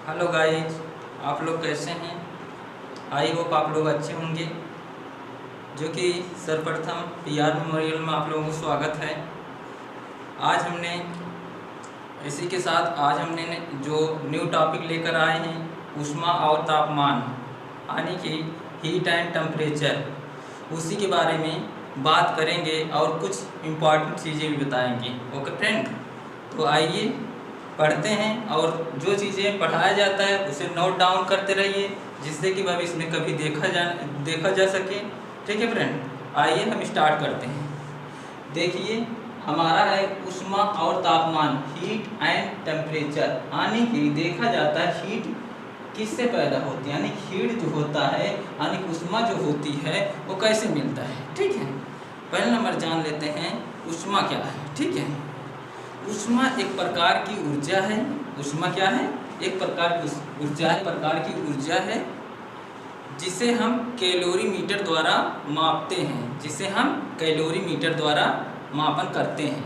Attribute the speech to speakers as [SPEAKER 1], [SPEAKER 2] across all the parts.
[SPEAKER 1] Hello guys, आप लोग कैसे हैं। आई होप आप लोग अच्छे होंगे। जो कि सर्वप्रथम पीआर मेमोरियल में आप लोगों को स्वागत है। आज हमने इसी के साथ आज हमने जो न्यू टॉपिक लेकर आए हैं, ऊष्मा और तापमान यानी कि हीट एंड टेम्परेचर, उसी के बारे में बात करेंगे और कुछ इम्पॉर्टेंट चीज़ें भी बताएंगे। ओके फ्रेंड, तो आइए पढ़ते हैं और जो चीज़ें पढ़ाया जाता है उसे नोट डाउन करते रहिए, जिससे कि भविष्य में कभी देखा जा सके। ठीक है फ्रेंड, आइए हम स्टार्ट करते हैं। देखिए, हमारा है ऊष्मा और तापमान, हीट एंड टेम्परेचर। यानी कि देखा जाता है हीट किससे पैदा होती है, यानी हीट जो होता है यानी ऊष्मा जो होती है वो कैसे मिलता है। ठीक है, पहले नंबर जान लेते हैं ऊष्मा क्या है। ठीक है, ऊष्मा एक प्रकार की ऊर्जा है। ऊष्मा क्या है? एक प्रकार की ऊर्जा है जिसे हम कैलोरीमीटर द्वारा मापते हैं, जिसे हम कैलोरीमीटर द्वारा मापन करते हैं।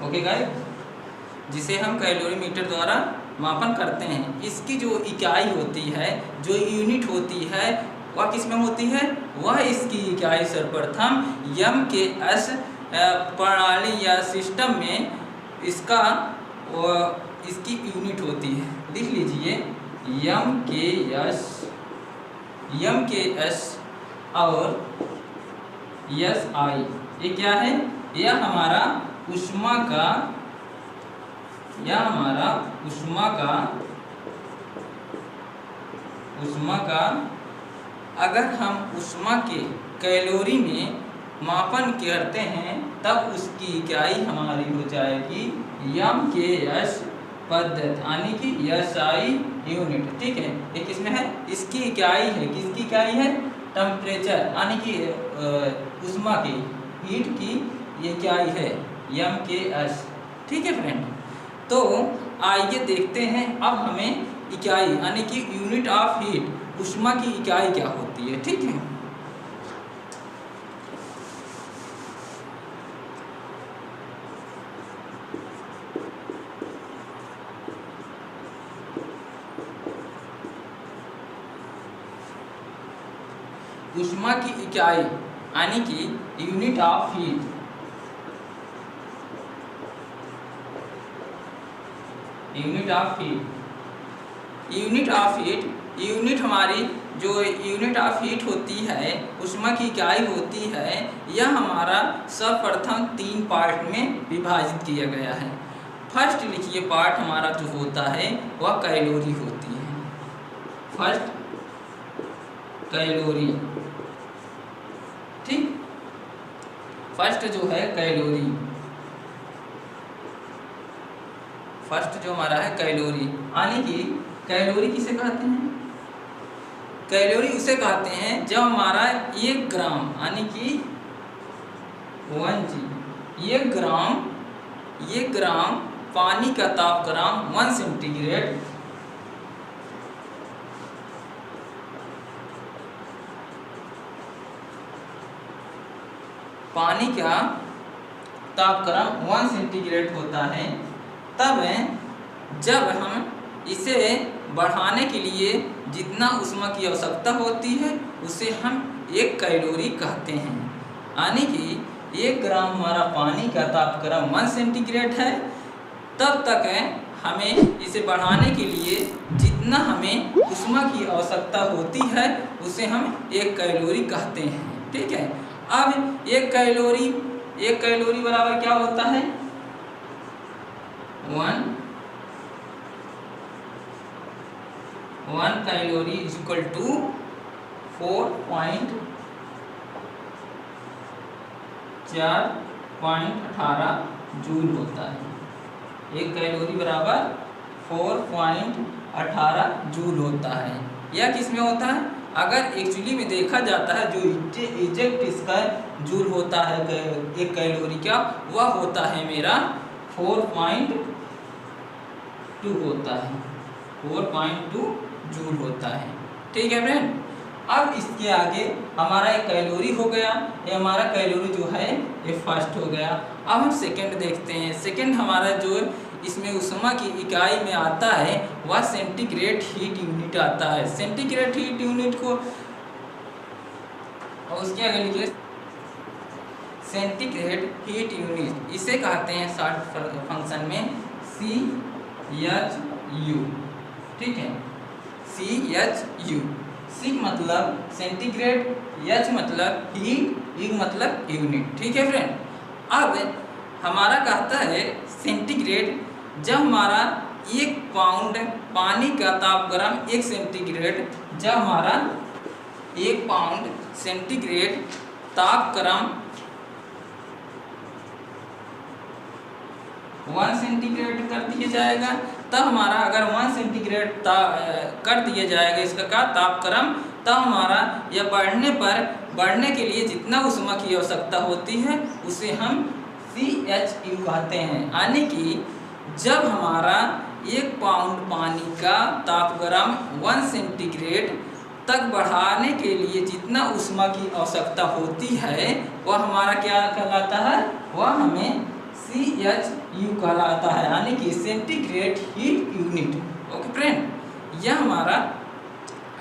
[SPEAKER 1] ओके गाइस, जिसे हम कैलोरीमीटर द्वारा मापन करते हैं। इसकी जो इकाई होती है, जो यूनिट होती है, वह किस में होती है? वह इसकी इकाई सर्वप्रथम यम के एस प्रणाली या सिस्टम में इसकी यूनिट होती है। लिख लीजिए यम के एस और एस आई। ये क्या है? यह हमारा ऊष्मा का अगर हम ऊष्मा के कैलोरी में मापन करते हैं तब उसकी इकाई हमारी हो जाएगी यम के एस पद्धति, यानी कि एस आई यूनिट। ठीक है, ये किसमें है? इसकी इकाई है। किसकी इकाई है? टेम्परेचर, यानी कि ऊष्मा की, हीट की ये इकाई है यम के एस। ठीक है फ्रेंड, तो आइए देखते हैं अब हमें इकाई यानी कि यूनिट ऑफ हीट, ऊष्मा की इकाई क्या होती है। ठीक है, ऊष्मा की इकाई यानी कि यूनिट ऑफ हीट, यूनिट हमारी जो यूनिट ऑफ हीट होती है, ऊष्मा की इकाई होती है, यह हमारा सर्वप्रथम 3 पार्ट में विभाजित किया गया है। फर्स्ट लिखिए पार्ट हमारा जो होता है वह कैलोरी होती है। कैलोरी, ठीक, फर्स्ट जो है कैलोरी, फर्स्ट जो हमारा है कैलोरी, यानी कि कैलोरी किसे कहते हैं? कैलोरी उसे कहते हैं जब हमारा 1 ग्राम यानी कि 1 g, 1 ग्राम पानी का तापक्रम 1 सेंटीग्रेड पानी का तापक्रम 1 सेंटीग्रेड होता है, तब जब हम इसे बढ़ाने के लिए जितना ऊष्मा की आवश्यकता होती है उसे हम 1 कैलोरी कहते हैं। यानी कि 1 ग्राम हमारा पानी का तापक्रम 1 सेंटीग्रेड है, तब तक हमें इसे बढ़ाने के लिए जितना हमें ऊष्मा की आवश्यकता होती है उसे हम 1 कैलोरी कहते हैं। ठीक है, अब 1 कैलोरी बराबर क्या होता है? 1 calorie is equal to 4.18 joule होता है। 1 कैलोरी बराबर 4.18 जूल होता है। यह किस में होता है? अगर एक्चुअली में देखा जाता है जो इजेक्ट इसका जूल होता है 1 कैलोरी का, वह होता है मेरा 4.2 होता है, 4.2 जूल होता है। ठीक है फ्रेंड, अब इसके आगे हमारा एक कैलोरी हो गया, ये हमारा कैलोरी जो है ये फर्स्ट हो गया। अब हम सेकंड देखते हैं। सेकंड हमारा जो इसमें ऊष्मा की इकाई में आता है वह सेंटीग्रेड हीट यूनिट आता है। सेंटीग्रेड हीट यूनिट को और उसके आगे लिखिए सेंटीग्रेड हीट यूनिट, इसे कहते हैं शॉर्ट फंक्शन में CHU। ठीक है, CHU। C मतलब सेंटीग्रेड, H मतलब हीट, U मतलब यूनिट। ठीक है फ्रेंड। अब हमारा कहता है सेंटीग्रेड, जब हमारा 1 पाउंड पानी का तापक्रम 1 सेंटीग्रेड, जब हमारा 1 पाउंड सेंटीग्रेड तापक्रम 1 सेंटीग्रेड कर दिया जाएगा, तब हमारा अगर 1 सेंटीग्रेड कर दिया जाएगा इसका का तापक्रम, तब हमारा यह बढ़ने के लिए जितना ऊष्मा की आवश्यकता होती है उसे हम CHU कहते हैं। यानी कि जब हमारा 1 पाउंड पानी का तापक्रम 1 सेंटीग्रेड तक बढ़ाने के लिए जितना ऊष्मा की आवश्यकता होती है वह हमारा क्या कहलाता है, वह हमें CHU कहलाता है, यानी कि centigrade heat unit. Okay friend, यह हमारा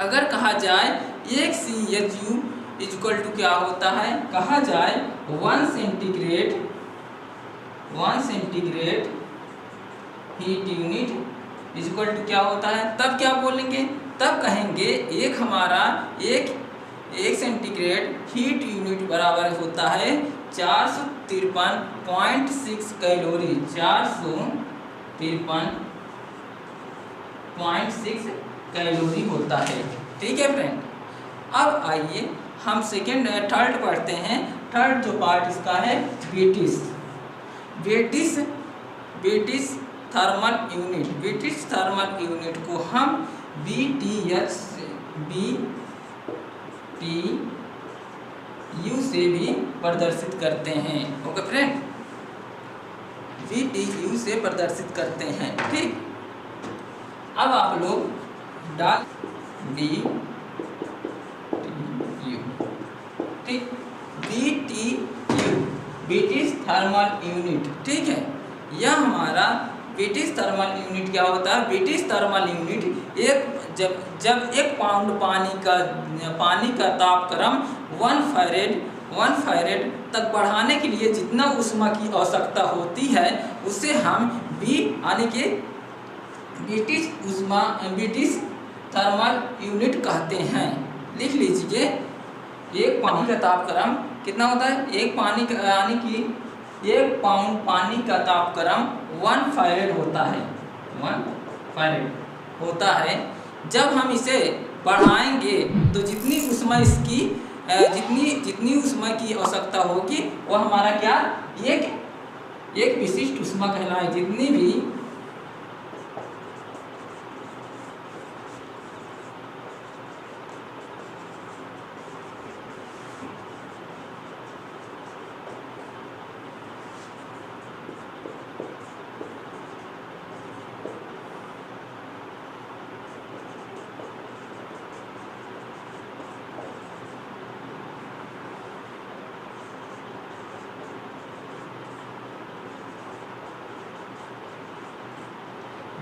[SPEAKER 1] अगर कहा जाए 1 CHU इक्वल टू क्या होता है, कहा जाए 1 centigrade heat unit equal to क्या होता है, तब क्या बोलेंगे, तब कहेंगे एक हमारा एक सेंटीग्रेड हीट यूनिट बराबर होता है 453.6 कैलोरी, 453.6 कैलोरी होता है। ठीक है फ्रेंड। अब आइए हम थर्ड पढ़ते हैं। थर्ड जो पार्ट इसका है British thermal unit. British thermal unit को हम BTU से भी प्रदर्शित करते हैं। ओके फ्रेंड, BTU से प्रदर्शित करते हैं। ठीक, अब आप लोग डाल BTU। ठीक, BTU ब्रिटिश थर्मल यूनिट। ठीक है, यह हमारा ब्रिटिश थर्मल यूनिट क्या होता है, ब्रिटिश थर्मल यूनिट जब 1 पाउंड पानी का तापक्रम 1 फैरेड तक बढ़ाने के लिए जितना ऊष्मा की आवश्यकता होती है उसे हम यानी कि ब्रिटिश थर्मल यूनिट कहते हैं। लिख लीजिए, 1 पानी का तापक्रम कितना होता है, 1 पाउंड पानी का तापक्रम 1 फैरेड होता है, 1 फैरेड होता है। जब हम इसे बढ़ाएंगे तो जितनी ऊष्मा की आवश्यकता होगी वह हमारा क्या एक विशिष्ट ऊष्मा कहलाए। जितनी भी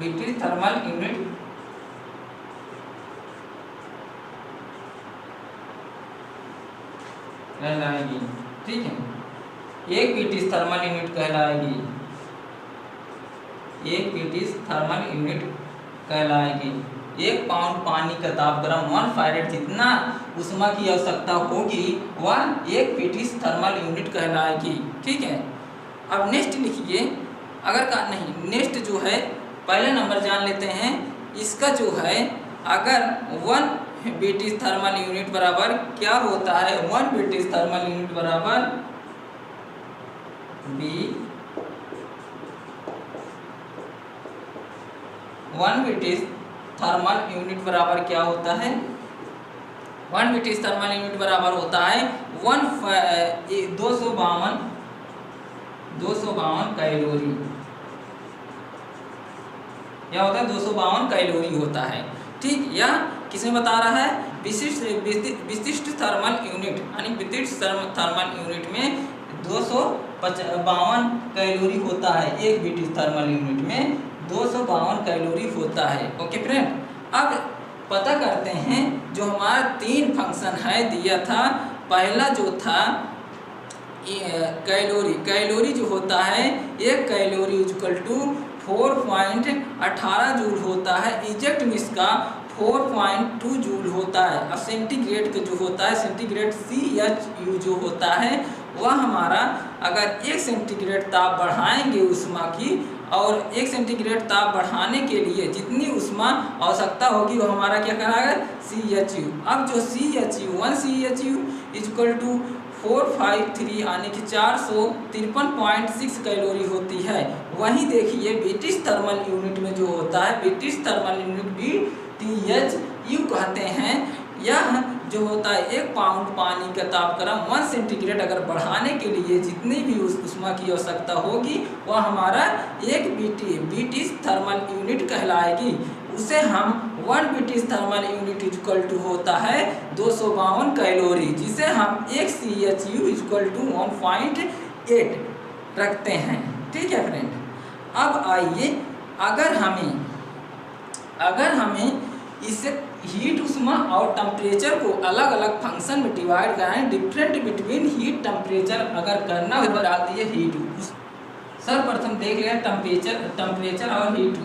[SPEAKER 1] ब्रिटिश थर्मल यूनिट कहलाएगी। ठीक है, एक ब्रिटिश थर्मल यूनिट कहलाएगी, एक ब्रिटिश थर्मल यूनिट कहलाएगी। 1 पाउंड पानी का तापक्रम 1 फैरेड जितना ऊष्मा की आवश्यकता होगी वह एक ब्रिटिश थर्मल यूनिट कहलाएगी। ठीक है, अब नेक्स्ट लिखिए, नेक्स्ट जो है पहले नंबर जान लेते हैं। इसका जो है अगर 1 ब्रिटिश थर्मल यूनिट बराबर क्या होता है, 1 ब्रिटिश थर्मल यूनिट बराबर 1 ब्रिटिश थर्मल यूनिट बराबर क्या होता है, 1 ब्रिटिश थर्मल यूनिट बराबर होता है 252 कैलोरी। क्या होता है, 252 कैलोरी होता है। ठीक, यह किसमें बता रहा है, विशिष्ट थर्मल यूनिट, यानी ब्रिटिश थर्मल यूनिट में 252 कैलोरी होता है। एक बीटी थर्मल यूनिट में 252 कैलोरी होता है। ओके फ्रेंड, अब पता करते हैं जो हमारा 3 फंक्शन है दिया था। पहला जो था कैलोरी जो होता है, 1 कैलोरी इक्वल टू 4.18 जूल होता है। इजेक्ट में इसका 4.2 जूल होता है। अब सेंटीग्रेड का जो होता है, सेंटीग्रेड CHU जो होता है वह हमारा, अगर 1 सेंटीग्रेड ताप बढ़ाएंगे ऊष्मा की, और 1 सेंटीग्रेड ताप बढ़ाने के लिए जितनी ऊष्मा आवश्यकता होगी वो हमारा क्या कराएगा, CHU। अब जो CHU 1 CHU इक्वल टू 453 यानी कि 453.6 कैलोरी होती है। वहीं देखिए ब्रिटिश थर्मल यूनिट में जो होता है, ब्रिटिश थर्मल यूनिट BTHU कहते हैं। यह जो होता है 1 पाउंड पानी का तापक्रम 1 सेंटीग्रेड अगर बढ़ाने के लिए जितनी भी ऊष्मा की आवश्यकता होगी वह हमारा एक ब्रिटिश थर्मल यूनिट कहलाएगी। उसे हम 1 British thermal unit equal to होता है 252 कैलोरी, जिसे हम 1 CHU इक्वल टू 1.8 रखते हैं। ठीक है फ्रेंड, अब आइए अगर हमें इसे हीट ऊष्मा और टेम्परेचर को अलग अलग फंक्शन में डिवाइड करें, डिफरेंट बिटवीन हीट टेम्परेचर अगर करना हो डाल दिए हीट। सर्वप्रथम देख लें टेम्परेचर और हीट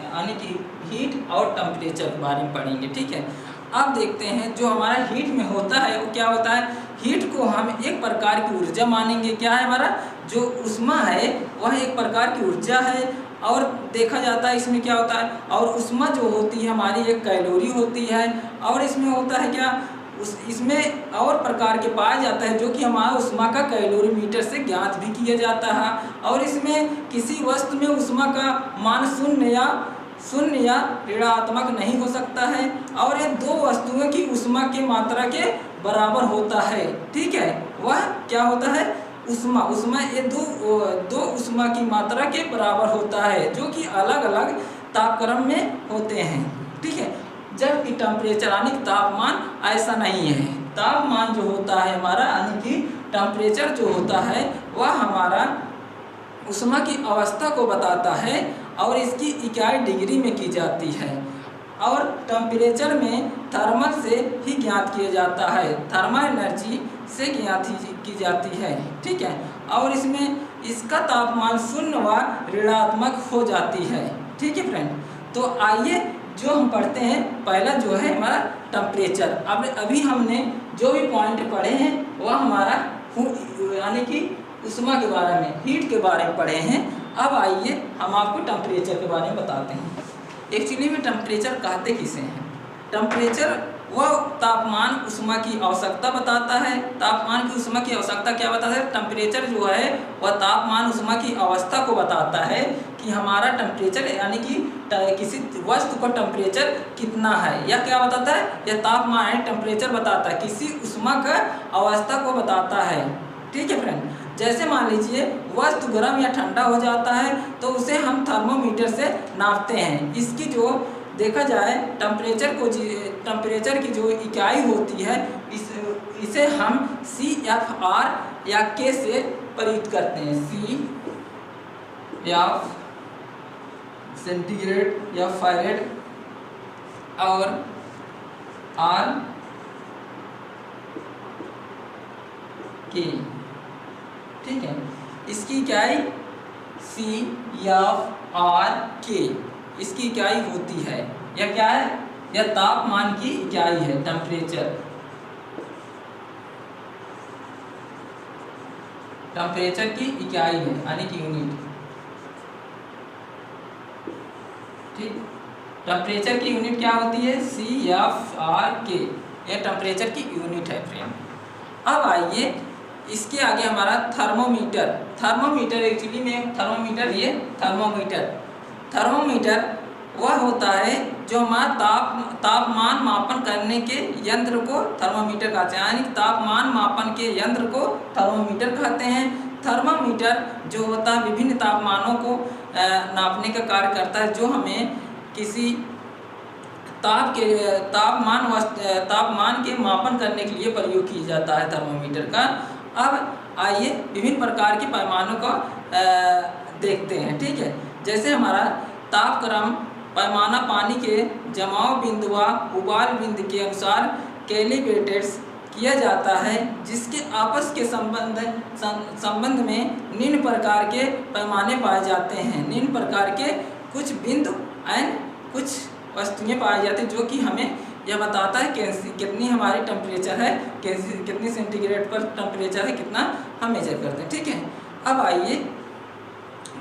[SPEAKER 1] यानी कि हीट और टेम्परेचर के बारे में पढ़ेंगे। ठीक है, अब देखते हैं जो हमारा हीट में होता है वो क्या होता है। हीट को हम एक प्रकार की ऊर्जा मानेंगे। क्या है हमारा जो ऊष्मा है वह एक प्रकार की ऊर्जा है, और देखा जाता है इसमें क्या होता है, और ऊष्मा जो होती है हमारी एक कैलोरी होती है, और इसमें होता है क्या, इसमें और प्रकार के पाया जाता है जो कि हमारा ऊष्मा का कैलोरीमीटर से ज्ञात भी किया जाता है। और इसमें किसी वस्तु में ऊष्मा का मान शून्य या ऋणात्मक नहीं हो सकता है, और ये 2 वस्तुओं की ऊष्मा की मात्रा के बराबर होता है। ठीक है, वह क्या होता है, ऊष्मा ये दो ऊष्मा की मात्रा के बराबर होता है, जो कि अलग अलग तापक्रम में होते हैं। ठीक है, जबकि टेम्परेचर यानी कि तापमान ऐसा नहीं है। तापमान जो होता है हमारा यानी कि टेम्परेचर जो होता है वह हमारा ऊष्मा की अवस्था को बताता है, और इसकी इकाई डिग्री में की जाती है, और टेम्परेचर में थर्मल से ही ज्ञात किया जाता है, थर्मल एनर्जी से ज्ञात की जाती है। ठीक है, और इसमें इसका तापमान शून्य व ऋणात्मक हो जाती है। ठीक है फ्रेंड, तो आइए जो हम पढ़ते हैं पहला जो है हमारा टेम्परेचर। अब अभी हमने जो भी पॉइंट पढ़े हैं वह हमारा यानी कि ऊष्मा के बारे में, हीट के बारे में पढ़े हैं। अब आइए हम आपको टेम्परेचर के बारे में बताते हैं। एक्चुअली में टेम्परेचर कहते किसे हैं। टेम्परेचर वह तापमान ऊष्मा की आवश्यकता बताता है। तापमान की ऊष्मा की आवश्यकता क्या बताता है, टेम्परेचर जो है वह तापमान ऊष्मा की अवस्था को बताता है कि हमारा टेम्परेचर यानी कि किसी वस्तु का टेम्परेचर कितना है, या क्या बताता है, यह तापमान है टेम्परेचर बताता है, किसी ऊष्मा का अवस्था को बताता है। ठीक है फ्रेंड, जैसे मान लीजिए वस्तु गर्म या ठंडा हो जाता है तो उसे हम थर्मोमीटर से नापते हैं। इसकी जो देखा जाए टेम्परेचर की जो इकाई होती है इसे हम CFR या K से परिचित करते हैं। C या सेंटीग्रेड या फ़ारेड और R K। ठीक है, इसकी इकाई CFR K इसकी इकाई होती है। यह क्या है, यह तापमान की इकाई है, टेम्परेचर की इकाई है यानी कि यूनिट। ठीक, टेम्परेचर की यूनिट क्या होती है, CFR K, यह टेम्परेचर की यूनिट है फ्रेंड। अब आइए इसके आगे हमारा थर्मोमीटर एक्चुअली में थर्मोमीटर वह होता है जो हमारा तापमान मापन करने के यंत्र को थर्मोमीटर कहते हैं, यानी तापमान मापन के यंत्र को थर्मोमीटर कहते हैं। थर्मोमीटर जो होता है विभिन्न तापमानों को नापने का कार्य करता है, जो हमें किसी तापमान के मापन करने के लिए प्रयोग किया जाता है थर्मोमीटर का। अब आइए विभिन्न प्रकार के पैमानों को देखते हैं। ठीक है, जैसे हमारा तापक्रम पैमाना पानी के जमाव बिंदु व उबाल बिंदु के अनुसार कैलिब्रेटेड किया जाता है, जिसके आपस के संबंध में निम्न प्रकार के पैमाने पाए जाते हैं। निम्न प्रकार के कुछ बिंदु एंड कुछ वस्तुएं पाई जाती हैं जो कि हमें यह बताता है कितनी हमारी टेम्परेचर है, कितनी सेंटीग्रेड पर टेम्परेचर है, कितना हम मेजर करते हैं। ठीक है, अब आइए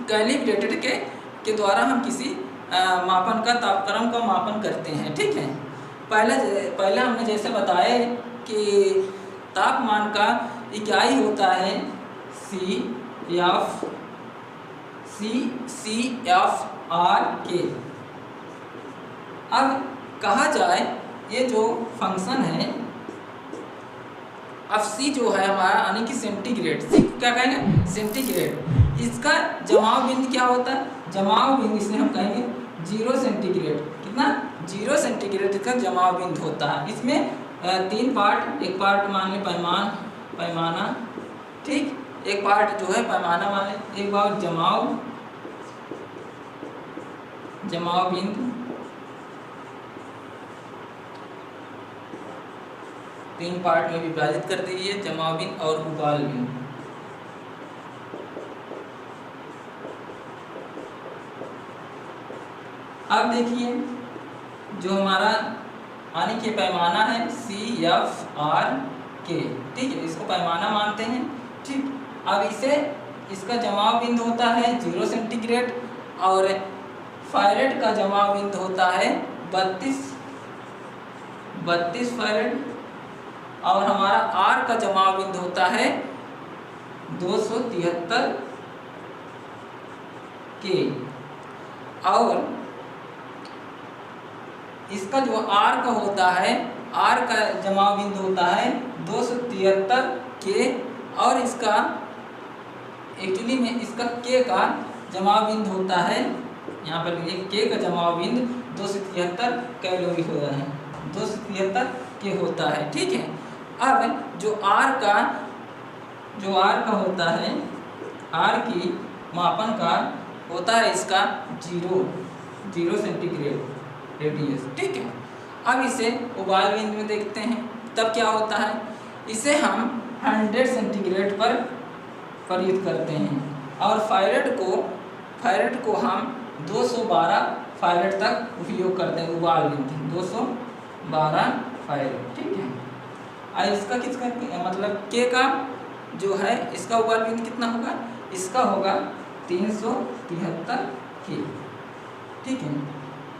[SPEAKER 1] कैलिब्रेटेड के द्वारा हम किसी मापन का तापक्रम का मापन करते हैं। ठीक है, पहले हमने जैसे बताया कि तापमान का इकाई होता है CFR के। अब कहा जाए ये जो फंक्शन है, अब C जो है हमारा यानी कि सेंटीग्रेड, C क्या कहेंगे सेंटीग्रेड, इसका जमाव बिंदु क्या होता है, जमाव बिंदु इसे हम कहेंगे 0 सेंटीग्रेड। कितना 0 सेंटीग्रेड इसका जमाव बिंदु होता है। इसमें 3 पार्ट, एक पार्ट मान लें पैमाना, ठीक, एक पार्ट जो है पैमाना मान लें, एक बार जमाव बिंदु, 3 पार्ट में विभाजित कर दीजिए, जमाव बिंदु और उबाल बिंदु। अब देखिए जो हमारा यानी कि पैमाना है CFR के, ठीक है, इसको पैमाना मानते हैं। ठीक, अब इसका जमाव बिंदु होता है 0 सेंटीग्रेड और फारेड का जमाव बिंदु होता है 32 फारेड और हमारा R का जमाव बिंदु होता है 273 के और इसका जो R का होता है, R का जमाव बिंदु होता है 273 के और इसका एक्चुअली में इसका K का जमाव बिंदु होता है, यहाँ पर K का जमाव बिंदु 273 कैलोरी हो रहा है, 273 के होता है। ठीक है, अब जो R का होता है, R की मापन का होता है इसका 0 सेंटीग्रेड रेडियस। ठीक है, अब इसे उबाल बिंदु में देखते हैं, तब क्या होता है, इसे हम 100 सेंटीग्रेड पर प्रयुक्त करते हैं और फारेड को हम 212 फारेड तक उपयोग करते हैं, उबाल बिंदु 212 फारेड। ठीक है, और इसका किसका मतलब K का जो है इसका उबाल बिंदु कितना होगा, इसका होगा 373 के। ठीक है,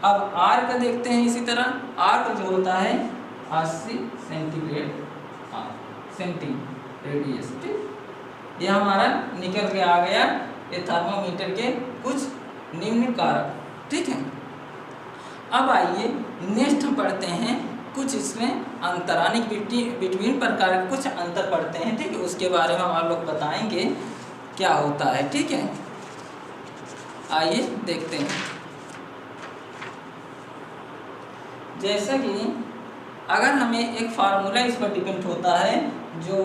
[SPEAKER 1] अब R का देखते हैं, इसी तरह R का जो होता है 80 सेंटी रेडियस। ठीक, ये हमारा निकल के आ गया ये थर्मोमीटर के कुछ निम्न कारक। ठीक है, अब आइए नेक्स्ट हम पढ़ते हैं कुछ इसमें अंतर यानी बिटवीन प्रकार के कुछ अंतर पढ़ते हैं। ठीक है, उसके बारे में हम आप लोग बताएंगे क्या होता है। ठीक है, आइए देखते हैं। जैसा कि अगर हमें एक फार्मूला इस पर डिपेंड होता है, जो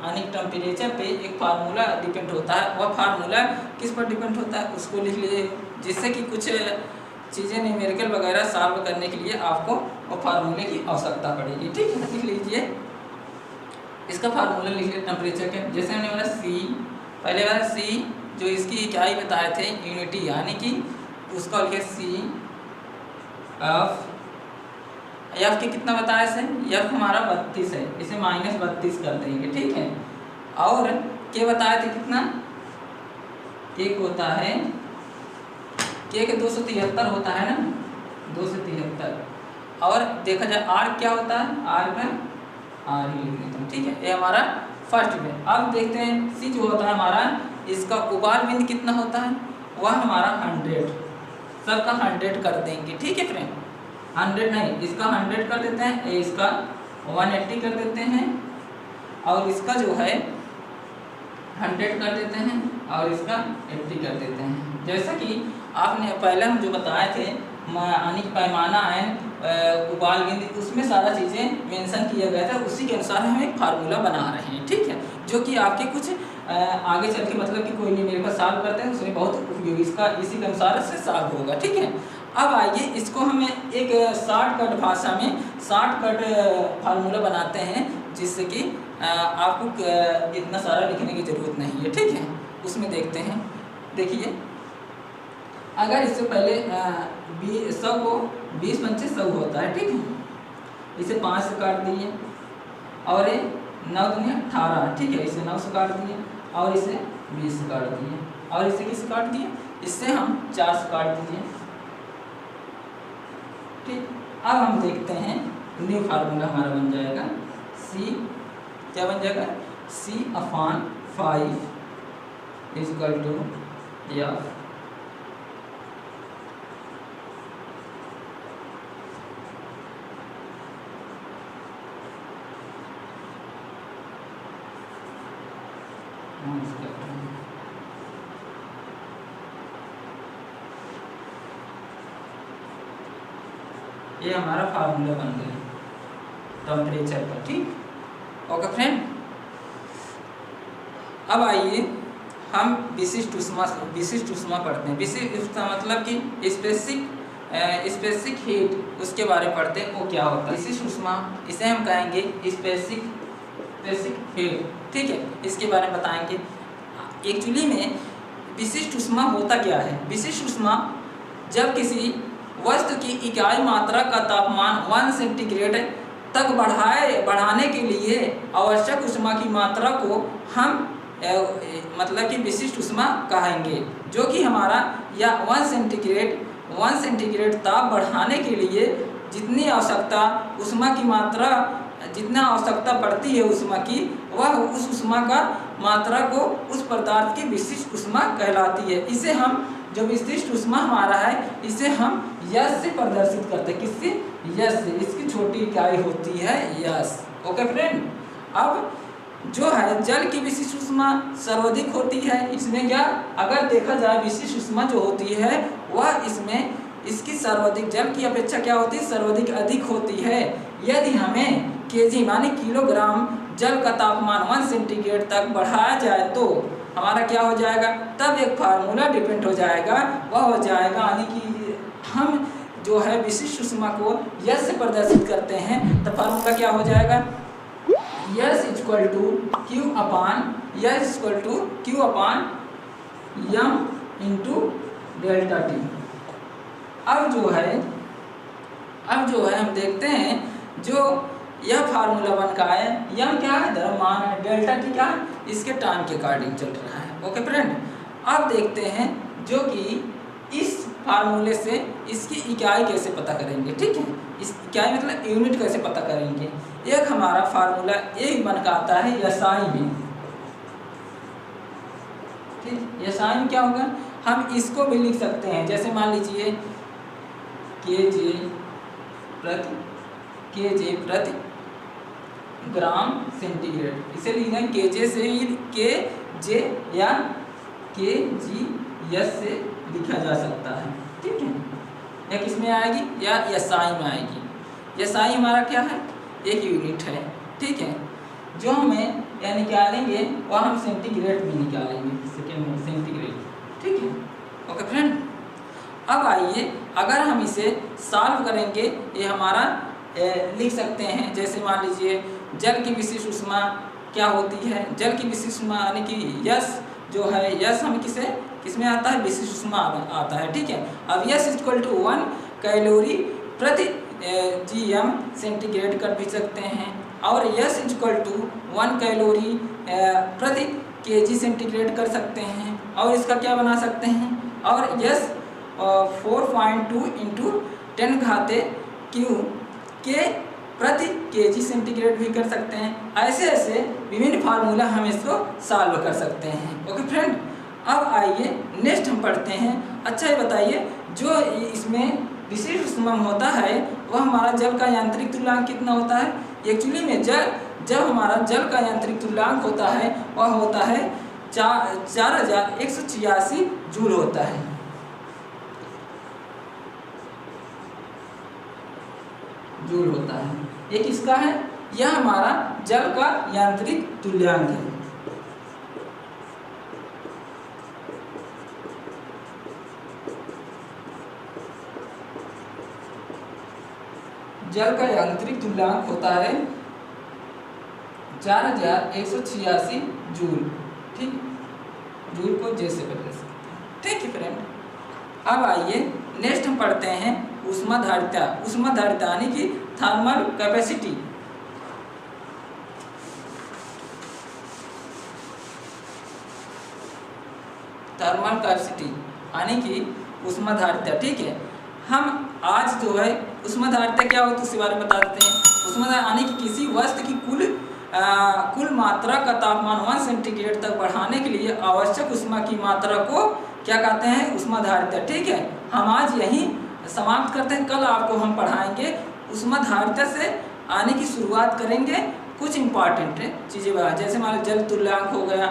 [SPEAKER 1] यानी टेम्परेचर पे एक फार्मूला डिपेंड होता है, वह फार्मूला किस पर डिपेंड होता है उसको लिख लीजिए, जिससे कि कुछ चीज़ें न्यूमेरिकल वगैरह सॉल्व करने के लिए आपको वो फार्मूले की आवश्यकता पड़ेगी। ठीक है, लिख लीजिए, इसका फार्मूला लिख लीजिए टेम्परेचर के। जैसे हमने बोला पहले वाला C जो इसकी इकाई बताए थे यूनिटी, यानी कि उसका लिखे F के कितना बताया से, F हमारा 32 है, इसे -32 कर देंगे। ठीक है, और K बताए थे कितना, K होता है K के 273 होता है ना, 273 और देखा जाए R क्या होता है, R का R ही लिख लेते हैं। ठीक है, ये हमारा फर्स्ट में। अब देखते हैं C जो होता है हमारा, इसका उबाल बिंदु कितना होता है, वह हमारा 100, सबका 100 कर देंगे। ठीक है फ्रेंड, 100 नहीं, इसका 100 कर देते हैं, इसका 180 कर देते हैं और इसका जो है 100 कर देते हैं और इसका 80 कर देते हैं। जैसा कि आपने पहले हम जो बताए थे यानी कि पैमाना है, उबाल गेंद, उसमें सारा चीज़ें मेंशन किया गया था, उसी के अनुसार हम एक फार्मूला बना रहे हैं। ठीक है, जो कि आपके कुछ आगे चल के मतलब कि कोई नहीं मेरे पास सॉल्व करते हैं उसमें बहुत उपयोगी, इसका इसी के अनुसार से सॉल्व होगा। ठीक है, अब आइए इसको हम एक शॉर्टकट भाषा में शॉर्टकट फार्मूला बनाते हैं, जिससे कि आपको इतना सारा लिखने की ज़रूरत नहीं है। ठीक है, उसमें देखते हैं। देखिए, अगर इससे पहले 100 को 20 पंचे 100 होता है। ठीक है, इसे 5 से काट दिए और 9 दूनी 18। ठीक है, इसे 9 से काट दिए और इसे 20 से काट दिए और इसे किससे काट दिए, इससे हम 4 से काट दिए। ठीक, अब हम देखते हैं न्यू फार्मूला हमारा बन जाएगा C, क्या बन जाएगा, C/5 इक्वल टू F। ये हमारा फार्मूला बन गया टेम्परेचर का। ठीक, ओके फ्रेंड। अब आइए हम विशिष्ट ऊष्मा पढ़ते हैं। विशिष्ट ऊष्मा मतलब कि स्पेसिफिक हीट, उसके बारे में पढ़ते हैं, वो क्या होता है। विशिष्ट ऊष्मा, इसे हम कहेंगे स्पेसिफिक हीट। ठीक है, इसके बारे में बताएंगे। एक्चुअली में विशिष्ट ऊष्मा होता क्या है। विशिष्ट ऊष्मा जब किसी वस्तु की इकाई मात्रा का तापमान 1 सेंटीग्रेड तक बढ़ाने के लिए आवश्यक ऊष्मा की मात्रा को हम मतलब कि विशिष्ट ऊष्मा कहेंगे, जो कि हमारा या 1 सेंटीग्रेड ताप बढ़ाने के लिए जितनी आवश्यकता ऊष्मा की मात्रा, जितना आवश्यकता पड़ती है ऊष्मा की, वह उस ऊष्मा का मात्रा को उस पदार्थ की विशिष्ट ऊष्मा कहलाती है। इसे हम जो विशिष्ट ऊष्मा हमारा है, इसे हम यश से प्रदर्शित करते हैं। किससे, यश से। इसकी छोटी इकाई होती है यश। Okay friend. अब जो है जल की विशिष्ट ऊष्मा सर्वाधिक होती है। इसमें क्या, अगर देखा जाए विशिष्ट ऊष्मा जो होती है वह इसमें इसकी सर्वाधिक जल की अपेक्षा क्या होती है, सर्वाधिक अधिक होती है। यदि हमें केजी माने किलोग्राम जल का तापमान 1 सेंटीग्रेड तक बढ़ाया जाए तो हमारा क्या हो जाएगा, तब एक फार्मूला डिपेंड हो जाएगा। वह हो जाएगा यानी कि हम जो है विशिष्ट ऊष्मा को यश से प्रदर्शित करते हैं, तो फार्मूला क्या हो जाएगा, यश equal to Q upon M into delta T. अब जो है हम देखते हैं, जो यह फार्मूला बन का है, यम क्या है, द्रव्यमान है, डेल्टा टी क्या है, इसके टाइम के अकॉर्डिंग चल रहा है। Okay friend. अब देखते हैं जो कि इस फार्मूले से इसकी इकाई कैसे पता करेंगे। ठीक है, इस इकाई मतलब यूनिट कैसे पता करेंगे। एक हमारा फार्मूला एक बन का आता है एसआई में। ठीक, एसआई में क्या होगा, हम इसको भी लिख सकते हैं, जैसे मान लीजिए केजे प्रति ग्राम सेंटीग्रेड। इसे लिखना है केजे से ही, केजे या केजीएस से लिखा जा सकता है। ठीक है, या किस में आएगी, या एसआई में आएगी। एसआई हमारा क्या है, एक यूनिट है। ठीक है, जो हमें या निकालेंगे वह हम सेंटीग्रेड में निकालेंगे, सेकेंड सेंटीग्रेड। ठीक है, ओके फ्रेंड। अब आइए अगर हम इसे सॉल्व करेंगे, ये हमारा लिख सकते हैं। जैसे मान लीजिए जल की विशिष्ट ऊष्मा क्या होती है, जल की विशिष्ट ऊष्मा यानी कि यश जो है, यश हम किसमें आता है, विशिष्ट ऊष्मा आता है। ठीक है, अब यश इक्वल टू 1 कैलोरी प्रति जीएम सेंटीग्रेड कर भी सकते हैं, और यश इक्वल टू 1 कैलोरी प्रति केजी सेंटीग्रेड कर सकते हैं, और इसका क्या बना सकते हैं, और यश 4.2 इंटू 10 घाते क्यू के प्रति केजी सेंटीग्रेड भी कर सकते हैं। ऐसे विभिन्न फार्मूला हम इसको सॉल्व कर सकते हैं। Okay friend. अब आइए नेक्स्ट हम पढ़ते हैं। अच्छा ये बताइए, जो इसमें विशिष्ट ऊष्मा होता है वह हमारा जल का यांत्रिक तुल्यांक कितना होता है। एक्चुअली में जब हमारा जल का यांत्रिक तुल्यांक होता है वह होता है 4186 जूल होता है। जूल होता है। ये किसका है? यह हमारा जल का यांत्रिक तुल्यांक है। जल का यांत्रिक तुल्यांक होता है 4186 जूल। ठीक, जूल को जे से बदल सकते हैं। ठीक है फ्रेंड, अब आइए नेक्स्ट हम पढ़ते हैं ऊष्माधारिता। ऊष्माधारिता यानी कि थर्मल कैपेसिटी। थर्मल कैपेसिटी यानी कि ऊष्माधारिता। ठीक है, हम आज जो है ऊष्माधारिता क्या होती है उसके बारे में बता देते हैं। ऊष्माधारिता यानी कि किसी वस्तु की कुल मात्रा का तापमान 1 सेंटीग्रेड तक बढ़ाने के लिए आवश्यक ऊष्मा की मात्रा को क्या कहते हैं? ऊष्माधारिता। ठीक है, हम आज यही समाप्त करते हैं। कल आपको हम पढ़ाएंगे ऊष्माधारिता से आने की शुरुआत करेंगे। कुछ इंपॉर्टेंट चीज़ें बता, जैसे हमारा जल तुल्यांक हो गया,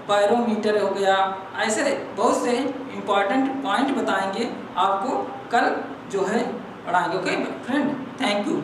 [SPEAKER 1] पायरोमीटर हो गया, ऐसे बहुत से इंपॉर्टेंट पॉइंट बताएंगे आपको कल जो है पढ़ाएंगे। Okay friend, thank you.